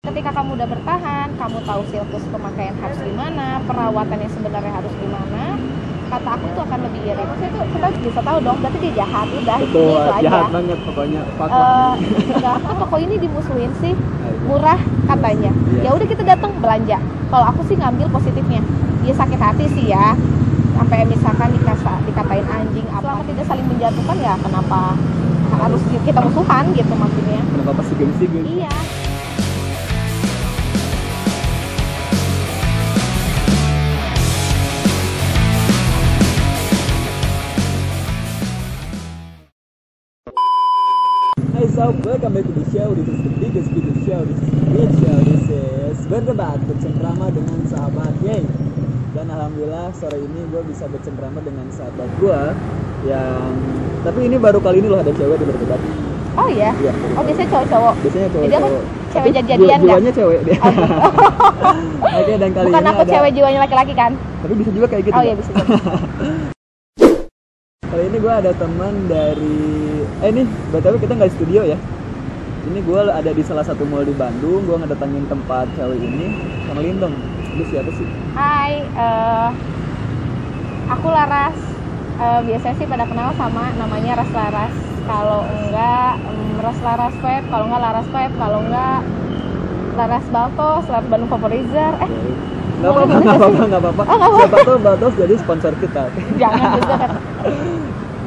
Ketika kamu udah bertahan, kamu tahu siklus pemakaian harus gimana, perawatan yang sebenarnya harus gimana, kata aku tuh akan lebih irit. Maksudnya tuh kita bisa tahu dong, berarti dia jahat, udah Betul, itu aja. jahat banget pokoknya. Enggak, toko ini dimusuhin sih, murah katanya. Ya udah kita datang belanja. Kalau aku sih ngambil positifnya. Dia sakit hati sih ya. Sampai misalkan dikatain anjing apa, selama tidak saling menjatuhkan ya kenapa harus kita musuhan gitu maksudnya. Kenapa pasti gengsi? Iya. Hey sob, welcome back to the show. This is the biggest show. This is berdebat bercengkrama dengan sahabat. Yay. Dan alhamdulillah sore ini gue bisa bercengkrama dengan sahabat gue yang, tapi ini baru kali ini loh ada cewek di berdebat. Oh iya? Iya. Oh biasanya cowok-cowok? Biasanya Jadi aku cowok. cewek jadian nggak? Jiwanya cewek dia. Oke, dan kali Bukan ini aku cewek jiwanya laki-laki kan? Tapi bisa juga kayak gitu. Oh iya bisa juga. Kali ini gue ada teman dari nih BTW kita nggak di studio ya. Ini gue ada di salah satu mall di Bandung. Gue ngedatangin tempat cewek ini. Kenalin dong, lu siapa sih? Hai, aku Laras. Biasanya sih pada kenal sama namanya Ras Laras. Kalau enggak Ras Laras Web, kalau enggak Laras Web, kalau enggak Laras Baltos, Laras Bandung Favorizer. Nggak apa-apa. Oh, nggak Siapa tuh Baltos jadi sponsor kita. Jangan juga kan.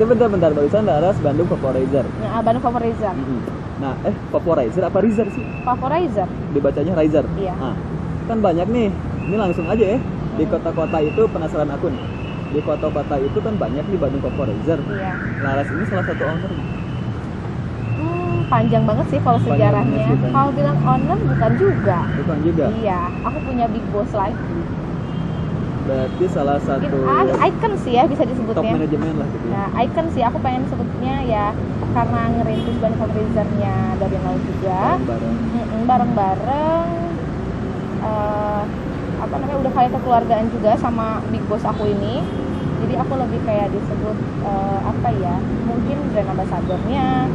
Bentar, barusan Laras Bandung Favorizer. Nah, Bandung Favorizer. Nah, Favorizer apa Rizer sih? Favorizer. Dibacanya Rizer. Iya. Nah, kan banyak nih. Ini langsung aja ya. Di kota-kota itu penasaran akun. Di kota-kota itu kan banyak nih Bandung Favorizer. Iya. Laras ini salah satu owner. Panjang banget sih kalau sejarahnya. Kalau bilang owner bukan juga. Bukan juga. Iya, aku punya big boss lagi. Berarti salah satu icon sih ya bisa top disebutnya. manajemen lah gitu. Nah, icon sih aku pengen sebutnya ya karena ngerintis Bandung Favorizer-nya dari nol juga. Bareng-bareng. Apa namanya udah kayak kekeluargaan juga sama big boss aku ini. Jadi aku lebih kayak disebut apa ya? Mungkin brand ambassador-nya,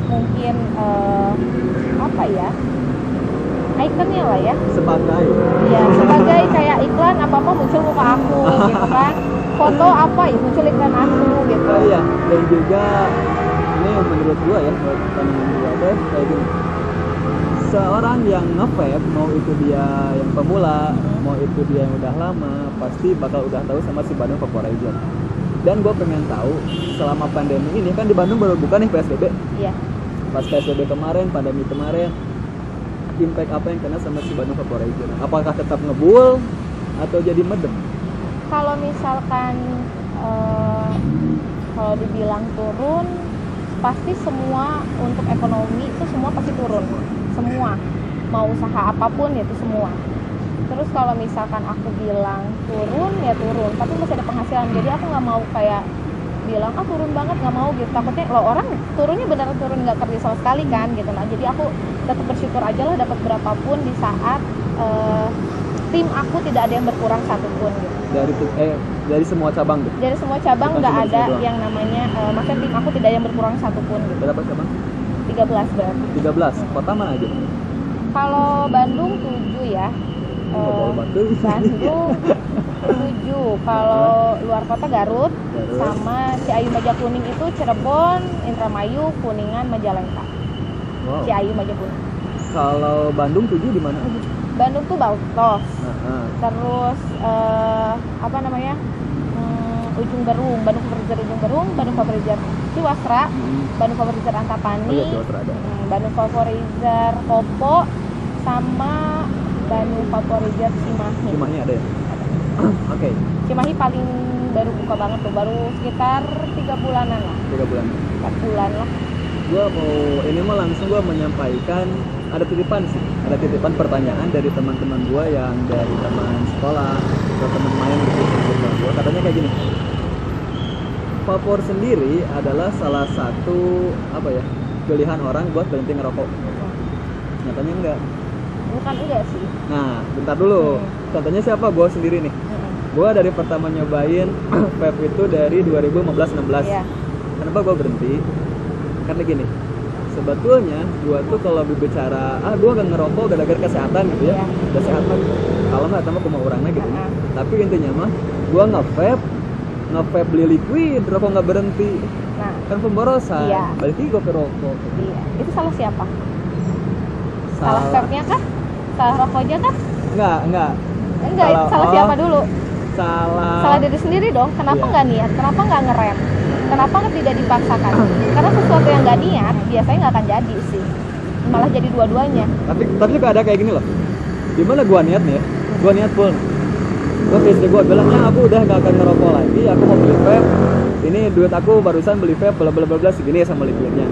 mungkin apa ya? Ikonnya lah ya. Sebagai kayak iklan apa-apa muncul muka aku gitu kan. Foto apa ya muncul iklan aku gitu. Oh iya, dan juga ini menurut gua ya, menurut pandangan gua deh kayak gini. Seorang yang nge-vape, mau itu dia yang pemula, mau itu dia yang udah lama, pasti bakal udah tahu sama si Bandung Favorizer. Dan gue pengen tahu selama pandemi ini kan di Bandung baru buka nih PSBB. Iya. Pas PSBB kemarin, pandemi kemarin, impact apa yang kena sama si Bandung Favorizer? Apakah tetap ngebul atau jadi medem? Kalau misalkan kalau dibilang turun, pasti semua untuk ekonomi itu semua pasti turun. Semua, mau usaha apapun itu semua. Terus kalau misalkan aku bilang turun ya turun, tapi masih ada penghasilan. Jadi aku nggak mau kayak bilang turun banget, nggak mau gitu. Takutnya lo orang turunnya beneran turun nggak kerja sama sekali kan gitu. Nah jadi aku tetap bersyukur aja lah dapat berapapun di saat tim aku tidak ada yang berkurang satupun gitu. Dari semua cabang gitu? Dari semua cabang nggak ada yang namanya maksudnya tim aku tidak ada yang berkurang satupun gitu. Berapa cabang? 13 berarti. 13. Kota mana aja? Kalau Bandung 7 ya. Bandung 7. Kalau luar kota Garut, sama Ciayu Majakuning itu Cirebon, Indramayu, Kuningan, Majalengka. Wow. Ciayu Majakuning. Kalau Bandung 7 di mana aja? Bandung tuh Baltos. Terus apa namanya? Ujung Berung, Bandung Favorizer Ujung Berung, Bandung Favorizer Ciwasra, Bandung Favorizer Antapani, Bandung Favorizer Kopo, sama Bandung Favorizer Cimahi. Cimahi ada ya? Oke. Cimahi paling baru buka banget tuh, baru sekitar 3 bulanan lah. 3 bulan. 4 bulan lah. Ini mah langsung gue menyampaikan ada titipan pertanyaan dari teman-teman gue yang dari teman sekolah atau teman main gitu gue. Katanya kayak gini. Vapor sendiri adalah salah satu pilihan orang buat berhenti ngerokok. Nyatanya enggak. Bukan enggak sih. Nah, bentar dulu. Contohnya siapa? Gue sendiri nih. Gue dari pertama nyobain vape itu dari 2015-16. Iya. Kenapa gue berhenti? Karena gini, sebetulnya gua tuh kalau berbicara gua gak ngerokok gara-gara kesehatan gitu ya. Iya. Kesehatan kalau nggak tambah kuma orangnya gitu. Tapi intinya mah gua nge-vape beli liquid, rokok nggak berhenti. Nah, Kan pemborosan. Iya. Balik lagi gua ke rokok. iya. Itu salah siapa? Salah vape-nya kah? Salah rokoknya kah? Enggak. Enggak, itu salah siapa dulu? Salah diri sendiri dong. Kenapa Iya. nggak niat? Kenapa nggak ngerem? Kenapa tidak dipaksakan? Karena sesuatu yang nggak niat biasanya nggak akan jadi sih. Malah jadi dua-duanya. Tapi juga ada kayak gini loh. Dimana gua niat nih ya? Gua niat full. Gua ke istri gua bilangnya aku udah gak akan ngerokok lagi, aku mau beli vape. Ini duit aku barusan beli vape bla bla bla bla segini ya sama liquidnya.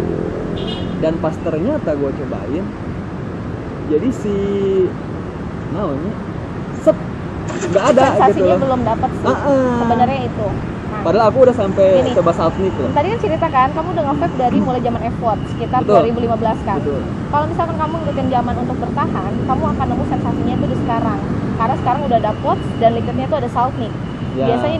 Dan pas ternyata gua cobain, jadi si namanya sep nggak ada gitu Sensasinya loh. belum dapat sih. Sebenarnya itu. Nah, Padahal aku udah sampai Gini. coba Saltnik loh. tadi kan cerita kan, kamu udah nge-vape dari mulai zaman F-Word sekitar Betul. 2015 kan. Betul. Kalau misalkan kamu ngikutin zaman untuk bertahan, kamu akan nemu sensasinya itu di sekarang. Karena sekarang udah ada pods dan liquidnya itu ada Saltnik. Ya. Biasanya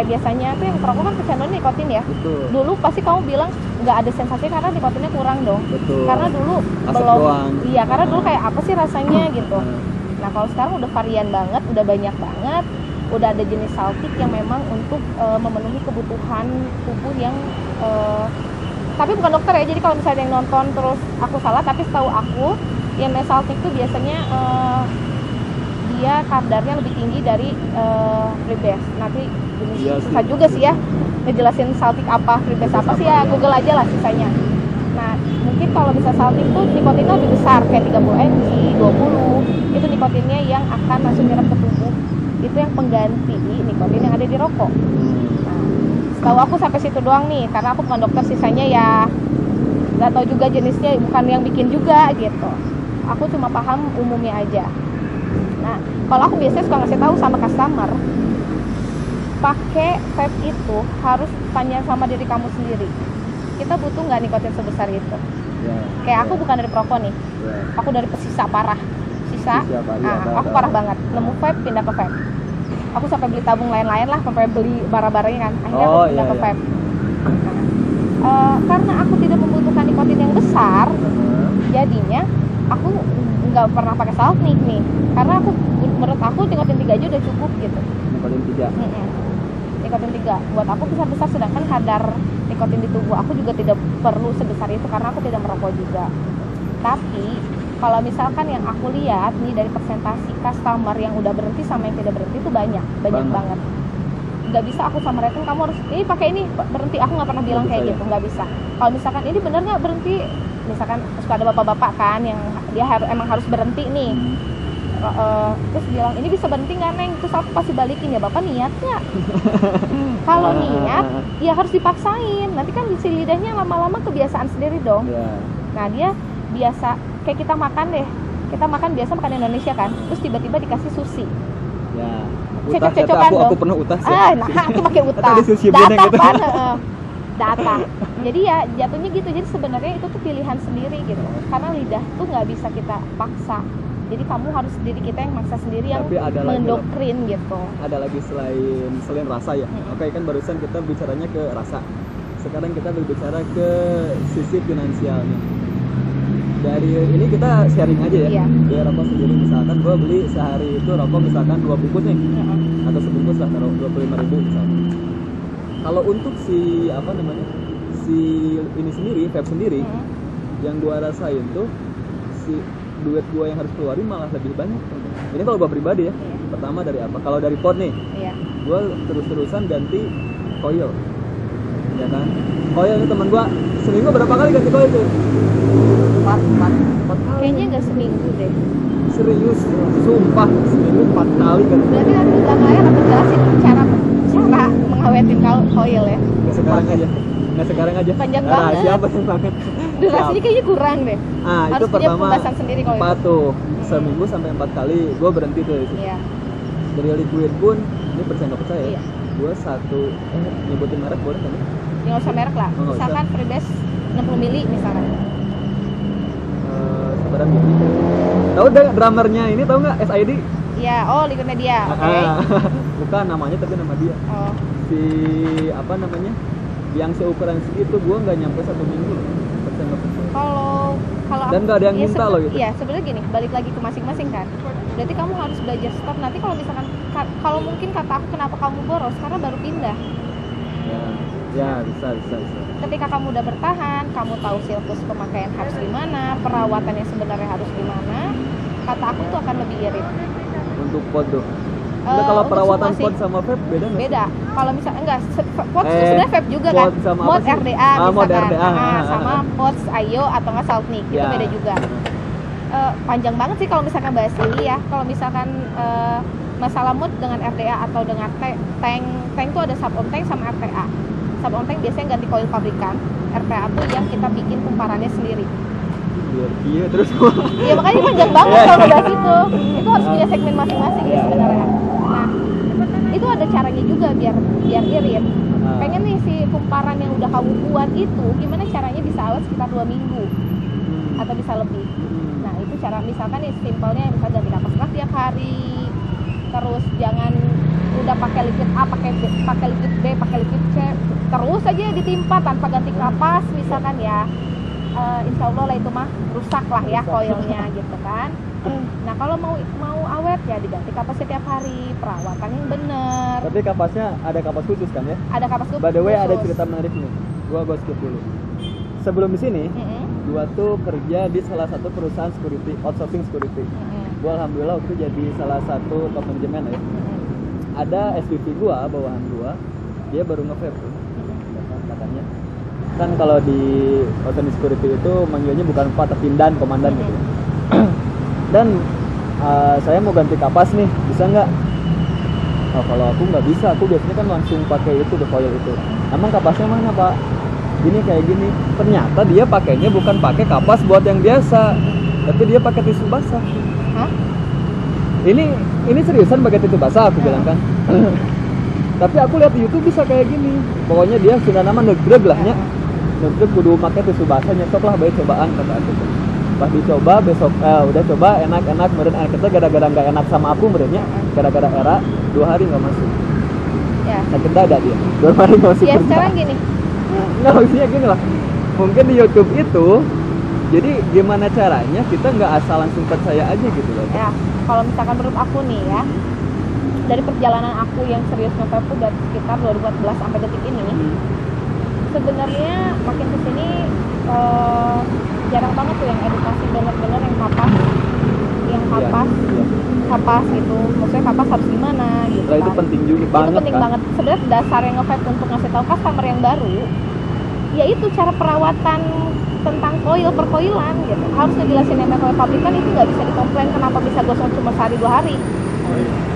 biasanya tuh yang perokok kan kecanduan nikotin ya. Betul. Dulu pasti kamu bilang nggak ada sensasi karena nikotinnya kurang dong. Betul. Karena dulu Asap belum. doang. Iya, karena dulu kayak apa sih rasanya gitu. Nah, Nah, kalau sekarang udah varian banget, udah banyak banget, udah ada jenis saltik yang memang untuk memenuhi kebutuhan tubuh yang tapi bukan dokter ya. Jadi kalau misalnya yang nonton terus aku salah, tapi setahu aku yang namanya saltik itu biasanya dia kadarnya lebih tinggi dari freebase. Nanti jenis Iya susah sih. juga sih ya ngejelasin saltik apa, freebase apa sih ya, Google aja lah sisanya. Nah, mungkin kalau bisa saltik tuh nikotinnya lebih besar kayak 30 mg, 20. Itu nikotinnya yang akan langsung nyerap ke tubuh. Itu yang pengganti nikotin yang ada di rokok. Nah, setahu aku sampai situ doang nih, karena aku bukan dokter, sisanya ya nggak tahu juga jenisnya, bukan yang bikin juga gitu. Aku cuma paham umumnya aja. Nah, kalau aku biasanya suka ngasih tahu sama customer, pakai vape itu harus tanya sama diri kamu sendiri. Kita butuh nggak nikotin sebesar itu? ya. Kayak aku bukan dari perokok nih, Ya. aku dari pesisa parah. Sisa, Sisa, Pak. Iya, nah, ada- aku ada. parah banget. Nemu vape, pindah ke vape. Aku sampai beli tabung lain-lain lah, sampai beli barang-barangnya kan. Akhirnya aku Oh, pindah iya, ke iya. vape. Nah, karena aku tidak membutuhkan nikotin yang besar, jadinya aku nggak pernah pakai Saltnik nih. Karena menurut aku nikotin 3 aja udah cukup gitu. Nikotin 3. Nikotin 3 buat aku besar-besar, sedangkan kadar nikotin di tubuh aku juga tidak perlu sebesar itu karena aku tidak merokok juga. Tapi kalau misalkan yang aku lihat nih dari persentase customer yang udah berhenti sama yang tidak berhenti itu banyak Banget. banget. Nggak bisa aku samaratin kamu harus ini pakai ini berhenti, aku nggak pernah bilang Nggak kayak bisa, gitu, nggak bisa. Kalau misalkan ini bener nggak berhenti, misalkan suka ada bapak-bapak kan yang dia emang harus berhenti nih. Terus bilang ini bisa berhenti nggak neng, terus aku pasti balikin, ya bapak niat nggak? Kalau niat ya harus dipaksain, nanti kan si lidahnya lama-lama kebiasaan sendiri dong. Ya. Nah dia biasa kayak kita makan biasa makan Indonesia kan, terus tiba-tiba dikasih sushi. Ya. Cocok-cocokan Aku dong. pernah utas ya. Nah aku pakai utah. Atau di sushi Data bener gitu. kan, data. Jadi ya jatuhnya gitu. Jadi sebenarnya itu tuh pilihan sendiri gitu. Karena lidah tuh nggak bisa kita paksa. Jadi kamu harus diri kita yang maksa sendiri, yang Tapi ada lagi loh. mendoktrin gitu. Ada lagi selain rasa ya. Oke, kan barusan kita bicaranya ke rasa. Sekarang kita berbicara ke sisi finansialnya. Dari ini kita sharing aja ya. Iya. Dari rokok sendiri misalkan gue beli sehari itu rokok misalkan 2 bungkus nih. Atau sebungkus lah, taruh 25.000 misalkan. Kalau untuk si apa namanya? Si ini sendiri, vape sendiri, yang gua rasain tuh si duit gua yang harus keluarin malah lebih banyak. Ini kalau gua pribadi ya. Iya. Pertama dari apa? Kalau dari pot nih, Iya. gua terus-terusan ganti coil. Ya kan? Coil itu teman gua seminggu berapa kali ganti coil tuh? 4 kali. Kayaknya nggak seminggu deh. Serius, sumpah seminggu 4 kali ganti. Berarti nanti di belakang layar aku jelasin cara mengawetin coil ya. Nggak sekarang aja. Panjang Rahasia banget. panjang banget. Durasinya kayaknya kurang deh. Itu Harus punya pertama pembahasan sendiri kalau 4 itu. tuh. Seminggu sampai 4 kali gue berhenti tuh. Iya. Dari liquid pun ini percaya nggak percaya Iya. gue nyebutin merek boleh kan? Ya nggak usah merek lah. Oh, nggak Misalkan freebase 60 mili misalkan. Sebarang gini. Tahu deh drummernya ini, tahu nggak SID? Iya, oh liquidnya dia. Oke. Bukan namanya tapi nama dia. Oh. Si apa namanya? Yang seukuran segitu gue nggak nyampe 1 minggu. Percaya nggak percaya? Kalau kalau Dan nggak ada yang iya, minta loh gitu. Iya, sebenarnya gini, balik lagi ke masing-masing kan. Berarti kamu harus belajar stop. Nanti kalau misalkan kalau mungkin kata aku kenapa kamu boros karena baru pindah. Ya bisa. Ketika kamu udah bertahan, kamu tahu siklus pemakaian harus gimana, perawatan yang sebenarnya harus gimana, kata aku itu akan lebih irit. Untuk pot tuh. Nah, kalau Untuk perawatan semua pot sih. sama vape beda nggak sih? Beda. Kalau misalnya enggak, POTS itu sebenarnya vape juga kan. pot sama apa Mod sih? RDA Mod misalkan. RDA. Sama POTS Ayo atau enggak Saltnik, itu Ya. beda juga. Panjang banget sih kalau misalkan bahas ini ya. Kalau misalkan masalah mood dengan RDA atau dengan tank tuh ada sub on tank sama RTA. Sub on tank biasanya ganti koil pabrikan. RTA tuh yang kita bikin kumparannya sendiri. Iya terus. Iya makanya panjang banget kalau bahas itu. Itu harus punya segmen masing-masing ya sebenarnya. Nah, itu ada caranya juga biar irit. Pengen nih si kumparan yang udah kamu buat itu gimana caranya bisa awet sekitar 2 minggu atau bisa lebih. Nah, itu cara misalkan nih simpelnya misalnya ganti kapas lah tiap hari. Terus jangan udah pakai liquid A, pakai liquid B, pakai liquid C, terus aja ditimpa tanpa ganti kapas misalkan ya. Insya Allah lah itu mah rusak lah ya koilnya gitu kan. Nah kalau mau awet ya diganti kapasnya tiap hari, perawatan yang bener. Tapi kapasnya ada kapas khusus kan ya? Ada kapas khusus. By the way ada cerita menarik nih. Gua skip dulu. Sebelum di sini, gua tuh kerja di salah satu perusahaan security, outsourcing security. Gua alhamdulillah waktu itu jadi salah satu top manajemen ya. Ada SVP gua, bawahan gua, dia baru nge-vape tuh. Katanya kan kalau di outsourcing security itu manggilnya bukan Pak tapi Dan, komandan gitu. Dan saya mau ganti kapas nih, bisa nggak? Oh, kalau aku nggak bisa, aku biasanya kan langsung pakai itu, the coil itu. Emang kapasnya mana Pak? Gini kayak gini. Ternyata dia pakainya bukan pakai kapas buat yang biasa, tapi dia pakai tisu basah. Hah? Ini seriusan pakai tisu basah aku bilang kan. Tapi aku lihat di YouTube bisa kayak gini. Pokoknya dia sudah nama negreg lah nya. Negreg kudu pakai tisu basah, nyesok lah baik cobaan kata aku. Pas dicoba besok udah coba enak meren anak kita gara-gara nggak enak sama aku merenya, gara-gara era 2 hari nggak masuk. Ya. Sakit dada dia. 2 hari nggak masuk. Ya kerja. sekarang gini. Nggak maksudnya gini lah. Mungkin di YouTube itu jadi gimana caranya kita nggak asal langsung percaya aja gitu loh. Ya, kalau misalkan menurut aku nih ya, dari perjalanan aku yang serius nge-vape tuh dari sekitar 2014 sampai detik ini, sebenarnya makin kesini jarang banget tuh yang edukasi bener-bener yang kapas kapas gitu, maksudnya kapas harus gimana gitu. Nah, itu penting juga banget. Itu penting kan? banget. Sebenarnya dasar yang nge-vape untuk ngasih tahu customer yang baru, yaitu cara perawatan tentang koil perkoilan gitu. Harus ngejelasin yang koil pabrikan itu nggak bisa dikomplain kenapa bisa gosong cuma sehari 2 hari.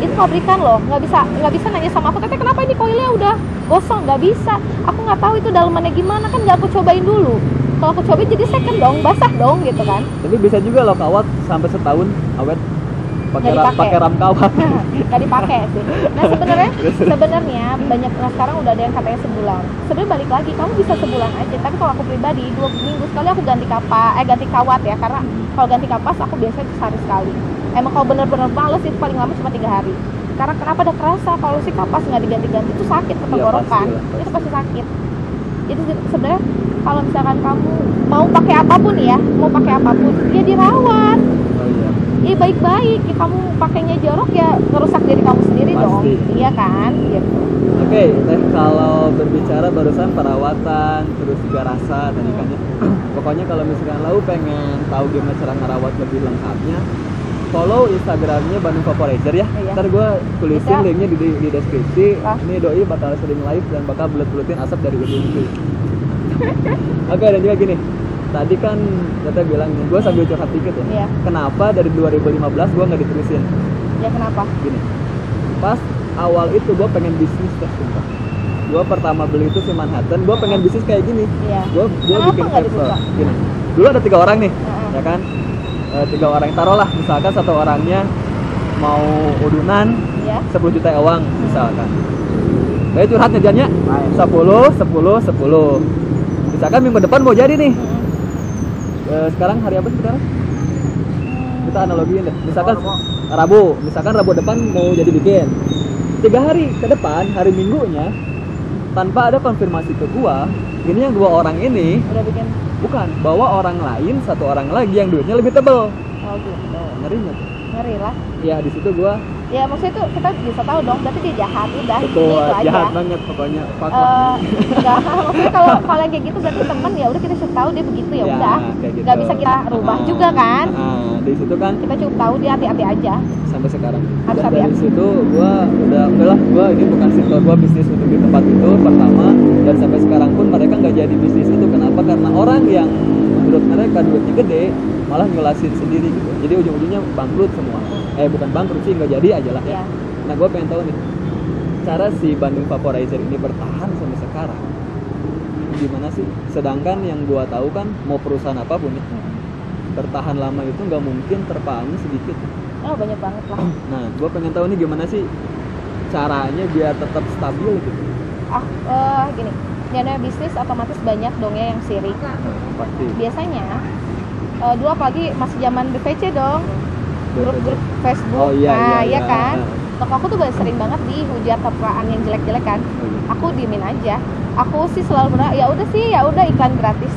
Itu pabrikan loh, nggak bisa nanya sama aku, teteh kenapa ini koilnya udah gosong, nggak bisa. Aku nggak tahu itu dalamannya gimana, kan nggak aku cobain dulu. Kalau aku cobain jadi second dong, basah dong gitu kan. Tapi bisa juga loh kawat sampai setahun awet Nggak dipakai. pakai ram kawat. Nggak dipakai sih. Nah sebenarnya banyak sekarang udah ada yang katanya sebulan. Sebenarnya balik lagi, kamu bisa sebulan aja. Tapi kalau aku pribadi 2 minggu sekali aku ganti kawat ya, karena kalau ganti kapas aku biasanya sehari sekali. Emang kalau bener-bener males itu paling lama cuma 3 hari. Karena kenapa ada kerasa kalau si kapas nggak diganti-ganti itu sakit ke tenggorokan, itu pasti sakit. Jadi sebenarnya kalau misalkan kamu mau pakai apapun ya dirawat. Oh iya. Iya baik-baik, ya, kamu pakainya jorok ya ngerusak diri kamu sendiri Pasti. dong, iya kan? Gitu. Oke, teh kalau berbicara barusan perawatan, terus juga rasa tadi kan ya. Pokoknya kalau misalkan lo pengen tahu gimana cara ngerawat lebih lengkapnya, follow Instagramnya Bandung Vaporizer ya. Iya. Ntar gue tulisin Bisa. linknya di deskripsi. Ah. Ini doi bakal sering live dan bakal bulet-buletin asap dari ujung. Oke, dan juga gini. Tadi kan kita bilang, gue sambil curhat dikit ya. Iya. Kenapa dari 2015 gue nggak diterusin? Ya kenapa? Gini, pas awal itu gue pengen bisnis teh sumpah. Gue pertama beli itu si Manhattan, gue pengen bisnis kayak gini. Iya. Gue Kenapa bikin nggak vape store. dibuka? Gini, dulu ada 3 orang nih, Heeh. ya kan? 3 orang, taruhlah misalkan 1 orangnya mau udunan Iya. 10 juta uang misalkan. Saya curhat ngejannya 10. Misalkan minggu depan mau jadi nih. Sekarang hari apa sekarang? Kita analogiin deh. Misalkan Rabu depan mau jadi bikin. 3 hari ke depan, hari Minggunya tanpa ada konfirmasi ke gua, ini yang 2 orang ini Udah bikin. Bukan, bawa orang lain, satu orang lagi yang duitnya lebih tebel. Oh gitu. Ngeri nggak tuh? Ngeri lah. Ya di situ gua Ya maksudnya itu kita bisa tahu dong, berarti dia jahat udah. betul Itu aja. jahat banget pokoknya. Fuck Enggak, maksudnya kalau yang kayak gitu berarti teman ya udah kita cukup tahu dia begitu ya Ya, udah. kayak gitu. Nggak bisa kita rubah juga kan. Di situ kan Kita cukup tahu dia hati-hati aja. sampai sekarang. Harus Dan dari hati-hati. situ udahlah gua ini bukan sektor gua bisnis untuk di tempat itu pertama, dan sampai sekarang pun mereka nggak jadi bisnis itu. Kenapa? Karena orang yang menurut mereka duitnya gede malah nyulasin sendiri gitu. Jadi ujung-ujungnya bangkrut semua. Bukan bangkrut sih, nggak jadi aja lah. Ya. Nah, gue pengen tahu nih, cara si Bandung Vaporizer ini bertahan sampai sekarang gimana sih? Sedangkan yang gue tahu kan mau perusahaan apapun ya, bertahan lama itu nggak mungkin terpahamnya sedikit. Oh banyak banget lah. Nah, gue pengen tahu nih gimana sih caranya biar tetap stabil gitu. Gini, yang namanya bisnis otomatis banyak dong ya yang sirik. Pasti. Biasanya dulu apalagi masih zaman BVC dong, grup-grup Facebook. Oh iya, ya iya. kan. Toko aku tuh sering banget dihujat apaan yang jelek-jelek kan. Oh, iya. Aku diemin aja. Aku sih selalu benar, ya udah iklan gratis.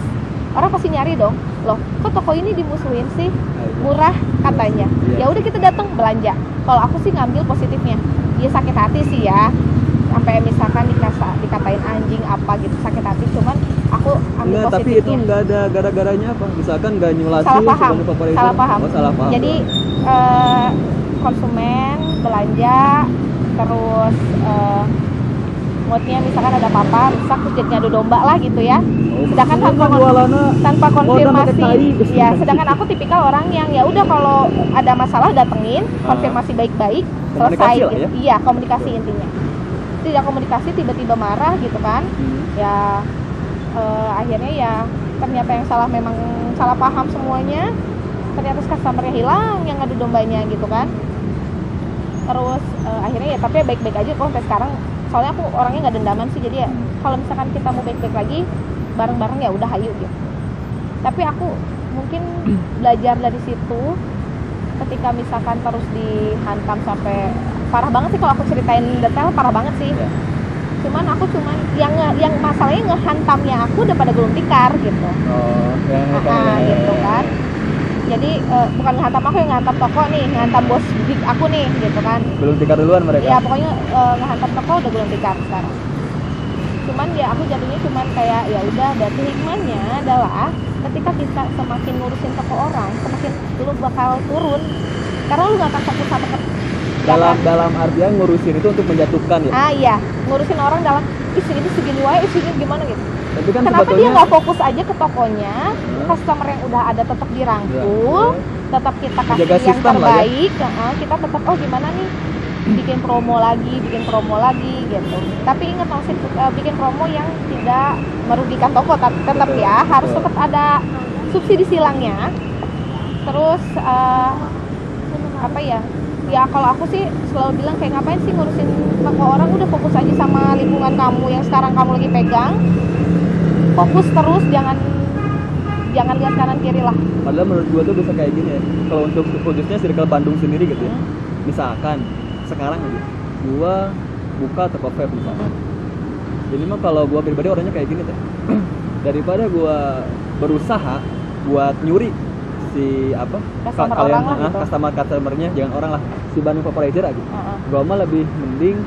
Orang pasti nyari dong. Loh, kok toko ini dimusuhin sih? Murah katanya. Iya. Ya udah kita datang belanja. Kalau aku sih ngambil positifnya. Dia sakit hati sih ya. Sampai misalkan dikatain anjing apa gitu sakit hati, cuman aku ambil Enggak, tapi itu positifnya. nggak ada gara-garanya apa? Misalkan nggak nyulasin Salah paham. Bandung Vaporizer. Salah paham. Oh, salah paham. Jadi konsumen belanja terus moodnya misalkan ada apa-apa rusak terus jadi adu domba lah gitu ya. Sedangkan tanpa konfirmasi, ya sedangkan aku tipikal orang yang ya udah kalau ada masalah datengin, konfirmasi baik-baik, selesai. Komunikasi lah ya? Iya, komunikasi intinya. Tidak komunikasi tiba-tiba marah gitu kan. Ya akhirnya ya ternyata yang salah memang salah paham semuanya. Ternyata customernya hilang yang adu dombanya gitu kan. Terus akhirnya ya tapi baik-baik aja kok sampai sekarang. Soalnya aku orangnya nggak dendaman sih, jadi ya kalau misalkan kita mau baik-baik lagi bareng-bareng ya udah ayo gitu. Tapi aku mungkin belajar dari situ ketika misalkan terus dihantam sampai parah banget sih, kalau aku ceritain detail parah banget sih. Cuman aku yang masalahnya ngehantamnya aku udah pada gulung tikar gitu. Gitu kan. Jadi bukan ngehantam aku, yang ngehantam toko nih, ngehantam bos big aku nih gitu kan. Belum tikar duluan mereka. Ya pokoknya ngehantam toko udah gulung tikar sekarang. Cuman ya aku jadinya cuman kayak ya udah, berarti hikmahnya adalah ketika kita semakin ngurusin toko orang, semakin lu bakal turun karena lu gak akan fokus sama dalam artian ngurusin itu untuk menjatuhkan ya. Iya, ngurusin orang dalam ini segini wae, ini gimana gitu. Tapi kan Kenapa sebetulnya dia nggak fokus aja ke tokonya, customer yang udah ada tetap dirangkul, tetap kita kasih jaga yang sistem lah ya. terbaik, kita tetap gimana nih bikin promo lagi gitu. Tapi ingat maksud bikin promo yang tidak merugikan toko, tetap ya harus tetap ada subsidi silangnya. Terus apa ya? Ya kalau aku sih selalu bilang kayak ngapain sih ngurusin toko orang, udah fokus aja sama lingkungan kamu yang sekarang kamu lagi pegang. Fokus terus, jangan lihat kanan kiri lah. Padahal menurut gua tuh bisa kayak gini ya. Kalau untuk khususnya circle Bandung sendiri gitu ya. Misalkan sekarang aja gua buka toko vape misalkan. Jadi mah kalau gua pribadi orangnya kayak gini teh. Daripada gua berusaha buat nyuri si apa? Customer orang lah gitu. Customernya jangan orang lah. Si Bandung Vaporizer aja. Gua mah lebih mending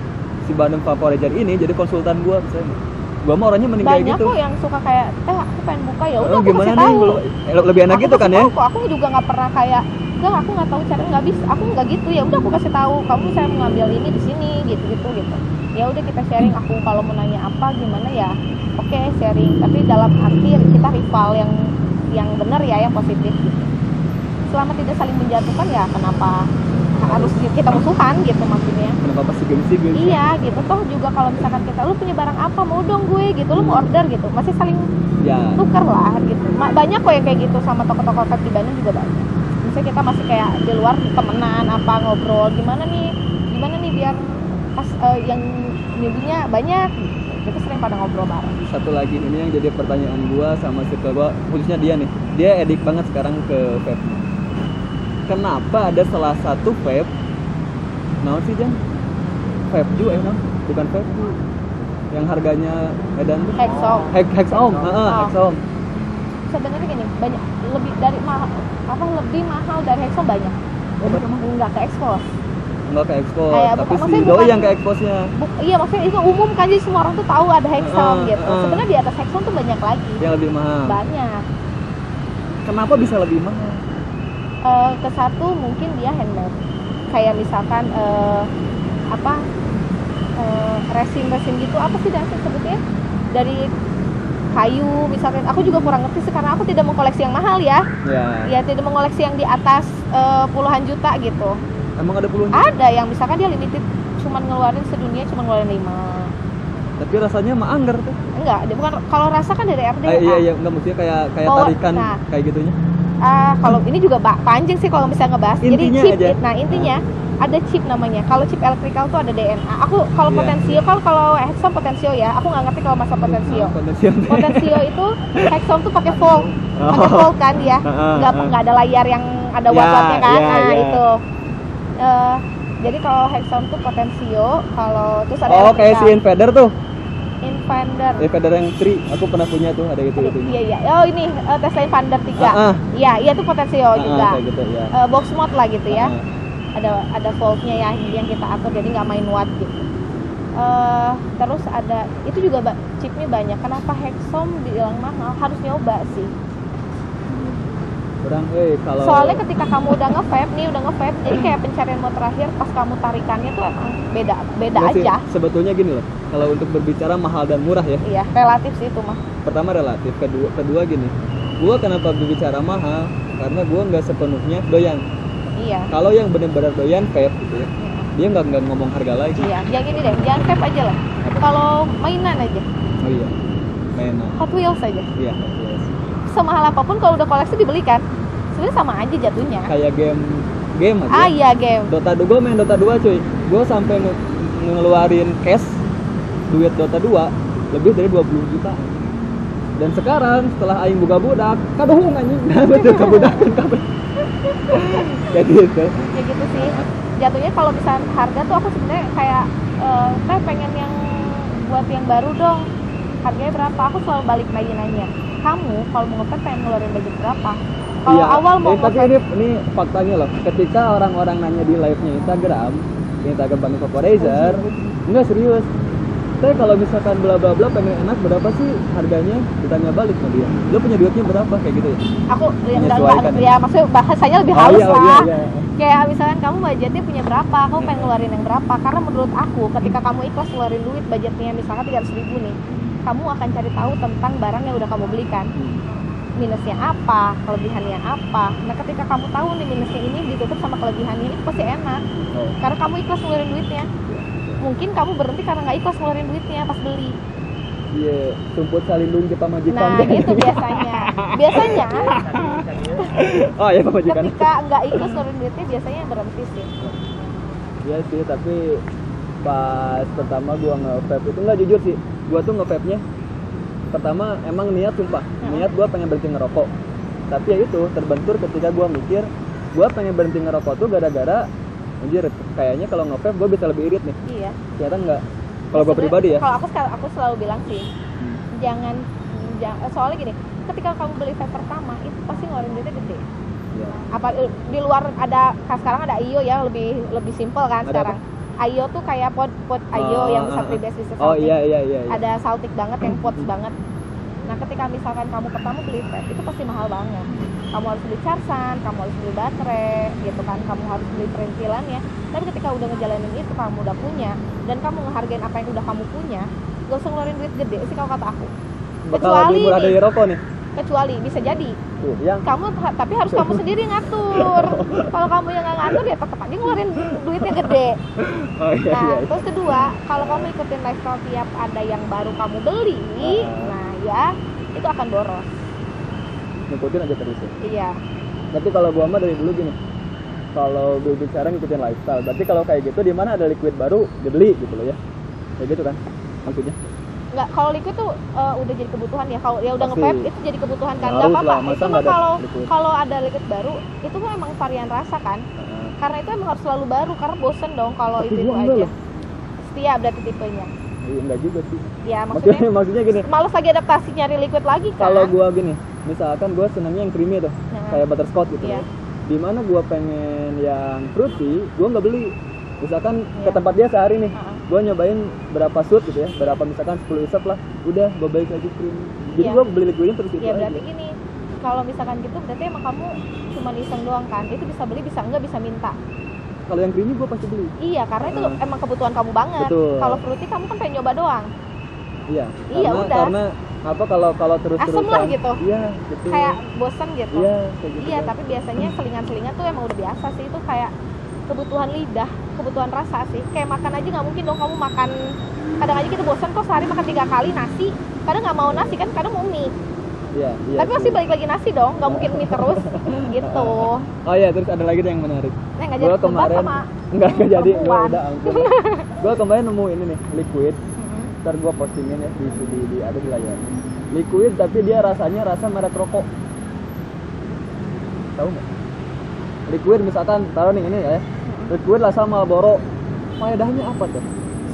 si Bandung Vaporizer ini jadi konsultan gua misalnya. Gua mah orangnya mending kayak gitu. Banyak kok yang suka kayak aku pengen buka ya udah aku gimana kasih nih tahu. Lebih enak gitu kan ya. Aku juga nggak pernah kayak enggak, aku nggak tahu cara, nggak bisa, aku nggak gitu, ya udah aku kasih tahu kamu saya mau ngambil ini di sini gitu ya udah kita sharing. Aku kalau mau nanya apa gimana ya oke, sharing, tapi dalam arti kita rival yang benar ya, yang positif gitu. Selama tidak saling menjatuhkan ya kenapa harus kita musuhan gitu maksudnya. Kenapa pasti gengsi? Iya gitu, toh juga kalau misalkan kita lu punya barang apa mau dong gue gitu, lu mau order gitu, masih saling tukar lah gitu. Banyak kok yang kayak gitu sama toko-toko vape di Bandung juga banyak. Misalnya kita masih kayak di luar temenan apa ngobrol gimana nih biar pas yang newbie-nya banyak gitu. Kita sering pada ngobrol bareng. Satu lagi ini yang jadi pertanyaan gua sama circle gua, khususnya dia nih, dia edik banget sekarang ke vape. Kenapa ada salah satu vape, naon sih Jan? Vape ju bukan vape ju, yang harganya edan tuh Hexom. Hexom. sebenarnya gini, banyak lebih dari mahal, lebih mahal dari Hexom banyak. Enggak ke expose. Enggak ke expose, Kayak tapi si maksudnya doi yang ke expose-nya. Iya, maksudnya itu umum kan, jadi semua orang tuh tahu ada Hexom gitu. Sebenarnya di atas Hexom tuh banyak lagi. Yang lebih mahal. Banyak. Kenapa bisa lebih mahal? Ke satu mungkin dia handmade. Kayak misalkan resin gitu, apa sih sebutnya? Dari kayu misalkan. Aku juga kurang ngerti sih karena aku tidak mengkoleksi yang mahal ya. Ya tidak mengoleksi yang di atas puluhan juta gitu. Emang ada puluhan? Ada yang misalkan dia limited, cuman ngeluarin sedunia cuman ngeluarin 5. Tapi rasanya mah anggar tuh. Enggak, dia bukan, kalau rasa kan dari RDA. Iya, enggak maksudnya kayak tarikan kayak gitunya. Kalau ini juga panjang sih kalau misalnya ngebahas. Intinya jadi chip aja. Nah, intinya ada chip namanya. Kalau chip elektrikal tuh ada DNA. Aku kalau Potensio, kalau Hexom Potensio ya. Aku nggak ngerti kalau masa Potensio. Potensio itu Hexom tuh pakai volt. Pakai volt kan ya. Nggak ada layar yang ada watt-wattnya kan. Itu. Jadi kalau Hexom tuh Potensio, kalau terus ada kayak si Invader tuh. Invader yang 3, aku pernah punya tuh, ada gitu. Iya. Oh, ini Tesla Invader 3. Iya tuh Potensio juga. Kayak gitu, ya. Box mode lah gitu ya. Ada voltnya ya yang kita atur, jadi nggak main watt gitu. Terus ada itu juga chipnya banyak. Kenapa Hexom bilang mahal? Harus nyoba sih. Kalau soalnya ketika kamu udah nge-vape, jadi kayak pencarianmu terakhir pas kamu tarikannya tuh emang beda aja. Sebetulnya gini loh, kalau untuk berbicara mahal dan murah ya. Iya, relatif sih itu mah. Pertama relatif, kedua gini. Gua kenapa berbicara mahal? Karena gua nggak sepenuhnya doyan. Iya. Kalau yang benar-benar doyan vape gitu ya, dia nggak ngomong harga lagi. Iya, yang ini deh, jangan vape aja lah. Kalau mainan aja. Oh iya, mainan. Hot Wheels aja. Iya, Hot Wheels. Semahal apapun kalau udah koleksi dibelikan, sebenarnya sama aja jatuhnya. Kayak game aja. Iya, game. Gue main Dota 2 cuy. Gue sampai ngeluarin cash duit Dota 2 lebih dari 20 juta. Dan sekarang setelah aing buka budak, kadohong anjing. Betul kebudakan kabeh. Jadi itu. Ya gitu sih. Jatuhnya kalau misalnya harga tuh aku sebenarnya kayak pengen yang buat yang baru dong. Harganya berapa? Aku selalu balik lagi nanya. Kamu kalau mau nge-vape pengen ngeluarin budget berapa? Kalau awal mau tapi ini faktanya loh. Ketika orang-orang nanya di live-nya Instagram Bani Vaporizer, enggak serius. Saya kalau misalkan bla bla bla pengen enak berapa sih harganya, ditanya balik sama dia. Lo punya duitnya berapa kayak gitu ya? Aku yang enggak ya, maksudnya bahasanya lebih halus lah. Kayak misalkan kamu budgetnya punya berapa, kamu pengen ngeluarin yang berapa? Karena menurut aku ketika kamu ikhlas ngeluarin duit budgetnya misalkan 300.000 nih, kamu akan cari tahu tentang barang yang udah kamu belikan. Minusnya apa, kelebihannya apa. Nah, ketika kamu tahu nih minusnya ini ditutup sama kelebihannya, itu pasti enak. Karena kamu ikhlas ngeluarin duitnya. Mungkin kamu berhenti karena nggak ikhlas ngeluarin duitnya pas beli. Iya, tumput salindung kita majikan. Nah, itu biasanya. Oh ya, pemajikan. Ketika nggak ikhlas ngeluarin duitnya biasanya berhenti sih. Iya sih, tapi pas pertama gua nge-vape itu nggak, jujur sih, gua tuh nge-vape-nya pertama emang niat, sumpah niat gua pengen berhenti ngerokok. Tapi ya itu terbentur ketika gua mikir gua pengen berhenti ngerokok tuh gara-gara anjir kayaknya kalau nge-vape gua bisa lebih irit nih. Iya. Ternyata enggak. Kalau gua pribadi ya. Kalau aku selalu bilang sih, jangan soalnya gini, ketika kamu beli vape pertama itu pasti ngeluarin duitnya gede. Iya. Apa di luar ada sekarang ada IO ya, lebih simpel kan ada sekarang. Apa? IO tuh kayak pot IO yang bisa freebase bisa saltik. Oh iya. Ada saltik banget yang pots banget. Nah, ketika misalkan kamu pertama beli vape itu pasti mahal banget. Kamu harus beli chargean, kamu harus beli baterai, gitu kan. Kamu harus beli perintilannya. Tapi ketika udah ngejalanin itu, kamu udah punya dan kamu ngehargain apa yang udah kamu punya, gak usah ngeluarin duit gede sih kalau kata aku. Bakal lebih murah dari rokok nih. Kecuali bisa jadi. Yang kamu tapi harus kamu sendiri ngatur. Kalau kamu yang nggak ngatur ya tetap aja ngeluarin duitnya gede. Terus kedua, kalau kamu ikutin lifestyle tiap ada yang baru kamu beli, nah ya itu akan boros. Ngikutin aja terus ya. Iya. Tapi kalau gua mah dari dulu gini, kalau berbicara ngikutin lifestyle, berarti kalau kayak gitu di mana ada liquid baru dibeli gitu loh ya. Kayak gitu kan maksudnya. Nggak, kalau liquid tuh udah jadi kebutuhan ya. Kalau ya udah nge-vape itu jadi kebutuhan kan. Nggak apa-apa. Itu mah kalau ada liquid baru, itu mah emang varian rasa kan. Karena itu emang harus selalu baru, karena bosen dong kalau itu aja. Loh. Setia berarti tipenya. Enggak juga sih. Ya maksudnya gini. Males lagi adaptasi nyari liquid lagi kan. Kalau gua gini, misalkan gue senangnya yang creamy tuh, Nah. kayak butterscotch gitu Iya. ya. Dimana gue pengen yang fruity, gue nggak beli. Misalkan ke Iya. tempat dia sehari nih, Heeh. gue nyobain berapa shoot gitu ya, berapa misalkan 10 isap lah, udah gue balik lagi creamy. Jadi Iya. gue beli liquidnya terus itu Ya aja. berarti gini, kalau misalkan gitu berarti emang kamu cuma iseng doang kan? Itu bisa beli, bisa enggak, bisa minta. Kalau yang creamy gue pasti beli. Iya, karena itu Heeh. emang kebutuhan kamu banget. Betul. Kalau fruity kamu kan pengen nyoba doang. Iya. Iya, udah. Karena apa kalau terus-terusan. Asem lah gitu. Iya, gitu. Kayak bosan gitu. Iya, kayak gitu. Iya, kan. tapi biasanya selingan-selingan tuh emang udah biasa sih. Itu kayak kebutuhan lidah, kebutuhan rasa sih. Kayak makan aja nggak mungkin dong kamu makan. Kadang aja kita bosan kok sehari makan 3 kali nasi. Kadang nggak mau nasi kan, kadang mau mie. Iya, iya. Tapi masih sih. balik lagi nasi dong, nggak mungkin mie terus gitu. Oh iya, terus ada lagi yang menarik. Nggak Gua jadi kemarin sama enggak jadi, gua perempuan. udah ampun. Gua kemarin nemu ini nih, liquid. Mm-mm. Ntar gua postingin ya di ada di layar. Liquid tapi dia rasanya rasa merek rokok. Tahu nggak? Liquid misalkan taruh nih ini ya. Liquid rasa Marlboro. Faedahnya apa tuh?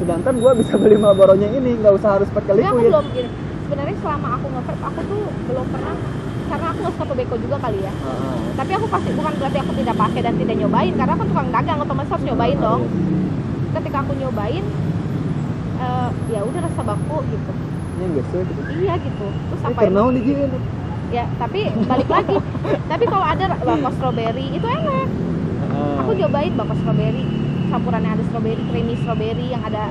Sedangkan gua bisa beli Marlboro-nya ini, nggak usah harus pakai Tapi aku liquid. belum gini. Sebenarnya selama aku nge-vape aku tuh belum pernah, karena aku nggak suka tobacco juga kali ya. Heeh. Tapi aku pasti, bukan berarti aku tidak pakai dan tidak nyobain, karena aku tukang dagang otomatis harus nyobain dong. Ketika aku nyobain, ya udah rasa baku gitu. Ini enggak sih. Gitu. Iya gitu. Terus apa Karena dijieun. ya? Tapi balik lagi. Tapi kalau ada bako strawberry itu enak. Aku nyobain bako strawberry, campurannya ada strawberry, creamy strawberry yang ada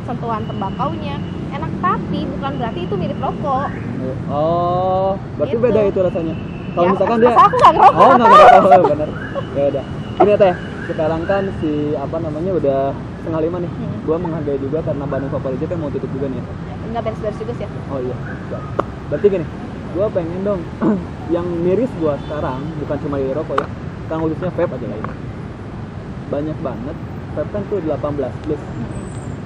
sentuhan tembakaunya. Enak, tapi bukan berarti itu mirip rokok. Oh, berarti Gitu. beda itu rasanya. Kalau Ya, misalkan asal dia aku nggak ngerokok. Oh, nggak ngerokok, benar. Ya udah. Ini teh, sekarang kan si apa namanya udah 4:30 nih. Gua menghargai juga karena Bandung Vaporizer kan mau tutup juga nih. Nggak beres-beres juga sih ya. Oh iya. Siap. Berarti gini, gua pengen dong yang miris gua sekarang bukan cuma di rokok ya. Kan khususnya vape aja lah ini. Banyak banget vape kan tuh 18 plus.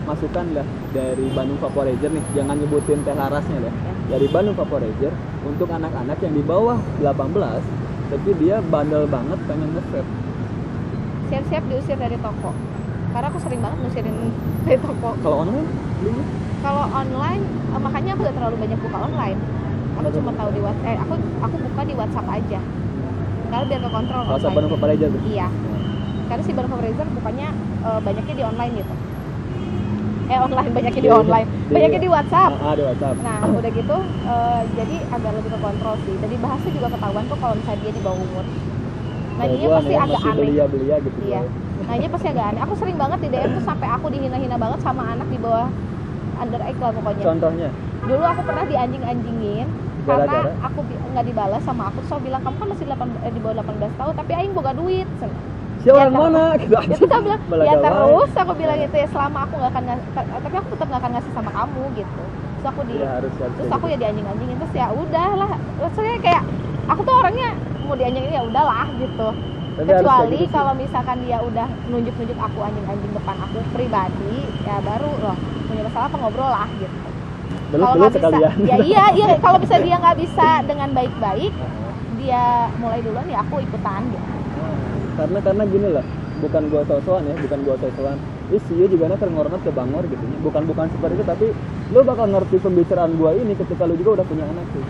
Masukan lah dari Bandung Vaporizer nih, jangan nyebutin teh larasnya deh. Dari Bandung Vaporizer untuk anak-anak yang di bawah 18 tapi dia bandel banget pengen nge-vape. Siap-siap diusir dari toko. Karena aku sering banget ngusirin dari toko. Kalau online belinya Kalau online, makanya aku gak terlalu banyak buka online. Aku cuma tahu di WhatsApp. Aku buka di WhatsApp aja. Karena biar kekontrol. kalau online. Bandung Vaporizer tuh. Iya. Karena si Bandung Vaporizer bukannya banyaknya di online gitu. Online banyaknya di online. Banyaknya di WhatsApp. Di WhatsApp. Nah, udah gitu, jadi agak lebih ke kontrol sih. Dari bahasa juga ketahuan tuh kalau misalnya dia di bawah umur. Nah, Kayak dia gua pasti nih, agak masih aneh. belia gitu. Iya. Nah, dia pasti agak aneh. Aku sering banget di DM tuh sampai aku dihina-hina banget sama anak di bawah underage lah pokoknya. Contohnya, Dulu aku pernah dianjing-anjingin karena Gara-gara? aku nggak dibalas sama aku. Terus aku bilang, kamu kan masih di bawah 18 tahun, tapi aing boga duit. si orang terus- mana? Gitu aja. Itu aku bilang, Belaga ya wae. terus aku bilang gitu ya, selama aku nggak akan tapi aku tetap nggak akan ngasih sama kamu gitu. Terus aku Iya, harus terus kayak aku gitu. ya dianjing-anjingin, terus ya udahlah. Maksudnya kayak aku tuh orangnya mau dianjingin ya udahlah gitu. Tapi harus Kecuali kayak gitu sih. kalau misalkan dia udah nunjuk-nunjuk aku anjing-anjing depan aku pribadi, ya baru loh punya masalah apa ngobrol lah gitu. Kalau Belum nggak bisa, sekalian. ya iya kalau bisa dia nggak bisa dengan baik-baik, dia mulai duluan ya aku ikutan gitu. Karena gini lah, bukan gua sosokan ya, bukan gua sosokan. Isinya juga kan ngormat ke bangor gitu ya. Bukan seperti itu, tapi lu bakal ngerti pembicaraan gua ini ketika lu juga udah punya anak tuh.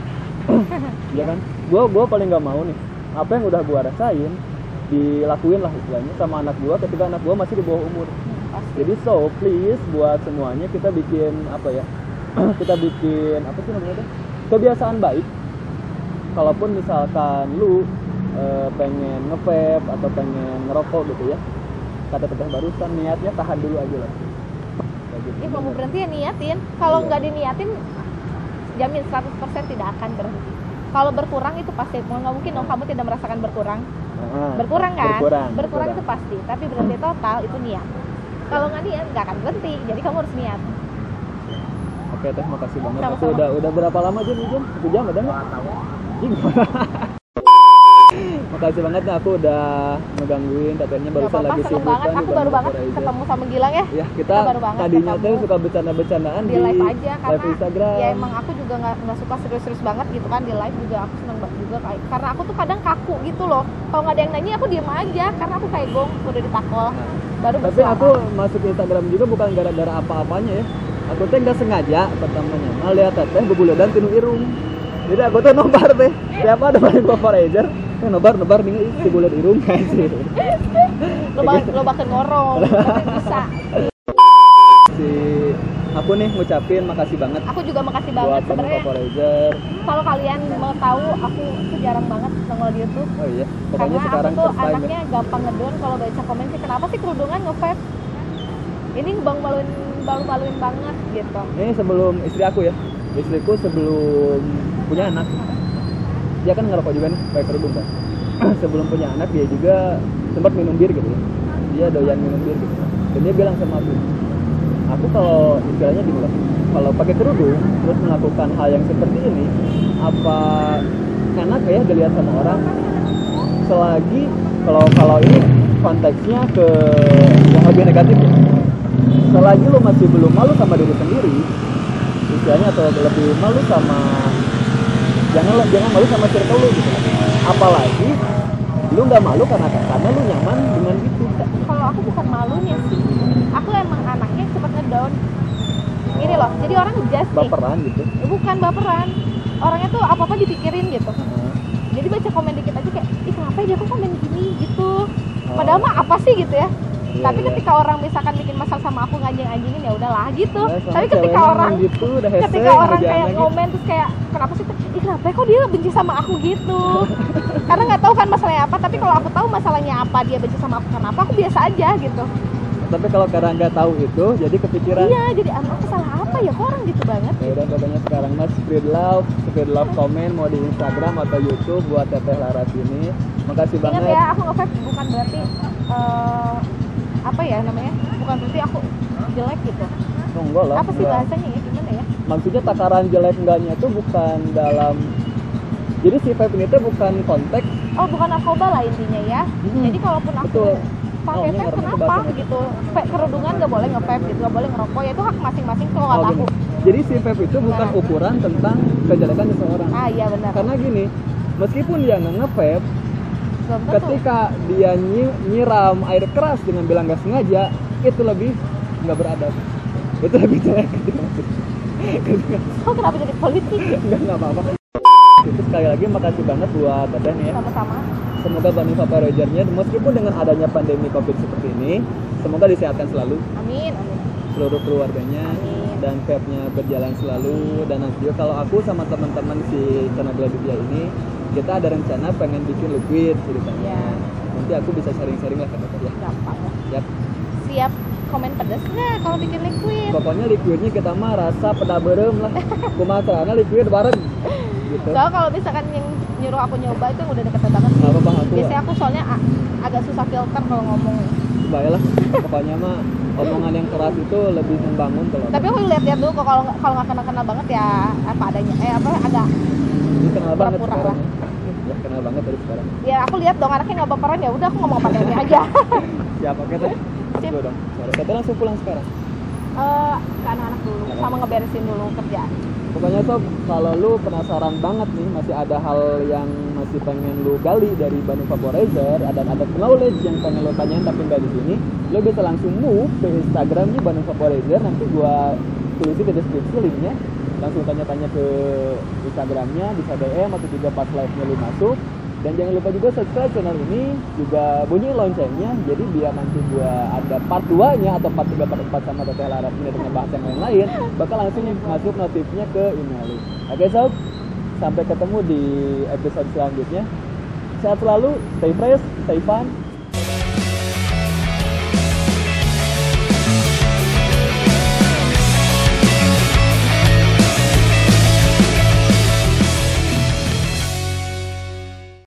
Ya kan? Gua paling nggak mau nih apa yang udah gua rasain dilakuin lah istilahnya sama anak gua ketika anak gua masih di bawah umur. Pasti. Jadi so please buat semuanya kita bikin apa ya? Kita bikin apa sih namanya tuh? Kebiasaan baik. Kalaupun misalkan lu pengen nge-vape atau pengen ngerokok gitu ya, kata teteh barusan niatnya tahan dulu aja lah. Kayak gitu. Ya kalau mau berhenti ya niatin. Kalau Iya. nggak diniatin, jamin 100% tidak akan berhenti. Kalau berkurang itu pasti, nggak mungkin dong kamu tidak merasakan berkurang. Berkurang kan? Berkurang itu pasti. Tapi berhenti total itu niat. Kalau nggak niat nggak akan berhenti. Jadi kamu harus niat. Oke teh, makasih banget. Sama-sama. Aku udah berapa lama aja nih Jam? 1 jam ada nggak? Jing. Makasih banget nih, aku udah ngegangguin tetehnya Nggak barusan apa-apa, lagi seneng sibuk banget. kan Aku di baru Bandung banget Vaporizer. ketemu sama Gilang ya. Ya, kita Kita baru banget tadinya ketemu. tuh suka bercanda-bercandaan Di live aja live karena Instagram. ya emang aku juga nggak suka serius-serius banget gitu kan. Di live juga aku seneng banget juga karena aku tuh kadang kaku gitu loh. Kalau nggak ada yang nanya aku diem aja karena aku kayak gong udah ditakol. Baru Tapi bersuara. aku masuk Instagram juga bukan gara-gara apa-apanya ya. Aku teh nggak sengaja pertamanya. Lihat teteh bebuledan tinu irung. Jadi aku tuh nobar teh. Siapa ada Banu Vaporizer? Nobar nih si bulat irung kan sih. Lo bahkan ngorong, tapi bisa. Si aku nih ngucapin makasih banget Aku juga makasih buat banget Banu sebenarnya. Vaporizer. Kalau kalian mau tahu, aku tuh jarang banget nongol di YouTube. Oh iya, pokoknya Karena aku sekarang tuh first time ya. anaknya gampang ngedon kalau baca komen sih. Kenapa sih kerudungan nge-vape? Ini malu-maluin banget gitu. Ini sebelum istri aku ya. Istriku sebelum punya anak, dia kan ngerokok juga nih, pakai kerudung kan. Sebelum punya anak dia juga sempat minum bir gitu ya. Dia doyan minum bir gitu. Dan dia bilang sama aku kalau istilahnya gini loh, kalau pakai kerudung terus melakukan hal yang seperti ini, apa enak ya dilihat sama orang? Selagi kalau ini konteksnya ke yang lebih negatif ya. Selagi lo masih belum malu sama diri sendiri, istilahnya, atau lebih malu sama jangan malu sama circle lu gitu. Apalagi lu nggak malu karena lu nyaman dengan itu. Kalau aku bukan malunya sih, aku emang anaknya cepet ngedown. Gini loh, jadi orang ngejudge nih. Baperan gitu. Bukan baperan, orangnya tuh apa-apa dipikirin gitu. Nah, Jadi baca komen dikit aja kayak, ih kenapa dia kok komen gini gitu. Padahal mah apa sih gitu ya. Iya, Tapi iya. ketika orang misalkan bikin masalah sama aku nganjing-anjingin ya udahlah gitu. Ya, sama Tapi ketika ceweknya orang gitu, udah hese, ketika orang kerjaan kayak lagi. ngomen terus kayak kenapa sih? Ih kenapa ya kok dia benci sama aku gitu? Karena nggak tahu kan masalahnya apa. Tapi kalau aku tahu masalahnya apa dia benci sama aku kenapa, aku biasa aja gitu. Tapi kalau karena nggak tahu itu, jadi kepikiran. Iya, jadi aku salah apa ya kok orang gitu banget. Ya udah, pokoknya sekarang mas spread love komen mau di Instagram atau YouTube buat Teteh Laras ini. Makasih Ingat banget. ya, aku nge-vape bukan berarti apa ya namanya? Bukan berarti aku jelek gitu. Oh, enggak lah. Apa sih enggak. bahasanya ya? Gimana ya? Maksudnya takaran jelek enggaknya itu bukan dalam. Jadi si vape ini tuh bukan konteks. Oh, bukan narkoba lah intinya ya. Jadi kalaupun aku Betul. pakai ini vape ngerti kenapa bahasanya. gitu? Kerudungan nggak boleh nge-vape gitu, nggak boleh ngerokok ya itu hak masing-masing kalau kata gini. aku. Jadi si vape itu bukan Nah. ukuran tentang kejelekan seseorang. Ah iya benar. Karena gini, meskipun dia nggak nge-vape, Belum tentu. ketika dia nyiram air keras dengan bilang nggak sengaja, itu lebih nggak beradab. Itu lebih jelek. Oh, kenapa jadi politik? Nggak apa-apa. Itu sekali lagi makasih banget buat Teteh nih ya. Sama-sama. Semoga Banu Vaporizer-nya meskipun dengan adanya pandemi Covid seperti ini, semoga disehatkan selalu Amin, amin. seluruh keluarganya. Amin. Dan vape-nya berjalan selalu. Dan nanti juga kalau aku sama teman-teman si channel Gladidia ini, kita ada rencana pengen bikin liquid ceritanya. Ya. Nanti aku bisa sharing-sharing lah ke Teteh ya. Gampang. Yap. Siap komen pedas nggak kalau bikin liquid? Pokoknya liquidnya kita mah rasa peda berem lah. Kumaha carana liquid bareng gitu. Soalnya kalau misalkan yang nyuruh aku nyoba itu udah deket banget sih. Apa bang aku? Biasanya aku soalnya agak susah filter kalau ngomong. Baiklah. Pokoknya mah omongan yang keras itu lebih membangun kalau. Tapi aku lihat-lihat dulu kok, kalau nggak kenal banget ya apa adanya. Apa agak Ini kenal banget pura-pura sekarang. Ya kenal banget dari sekarang. ya aku lihat dong anaknya nggak baperan ya udah aku ngomong apa adanya aja. Siapa kita? Sip. Gue dong. Kita langsung pulang sekarang. Ke anak-anak dulu sama ngeberesin dulu kerjaan. Pokoknya sob, kalau lu penasaran banget nih, masih ada hal yang masih pengen lu gali dari Banu Vaporizer, ada knowledge yang pengen lu tanyain tapi nggak di sini, lu bisa langsung move ke Instagramnya Banu Vaporizer. Nanti gua tulisin di deskripsi linknya. Langsung tanya-tanya ke Instagramnya, bisa DM atau juga pas live-nya lu masuk. Dan jangan lupa juga subscribe channel ini, juga bunyiin loncengnya, jadi biar nanti gua ada part 2-nya atau part 3, part 4 sama Teteh Laras ini dengan bahas yang lain-lain, bakal langsung masuk notifnya ke email lu. Oke sob, sampai ketemu di episode selanjutnya. Sehat selalu, stay fresh, stay fun,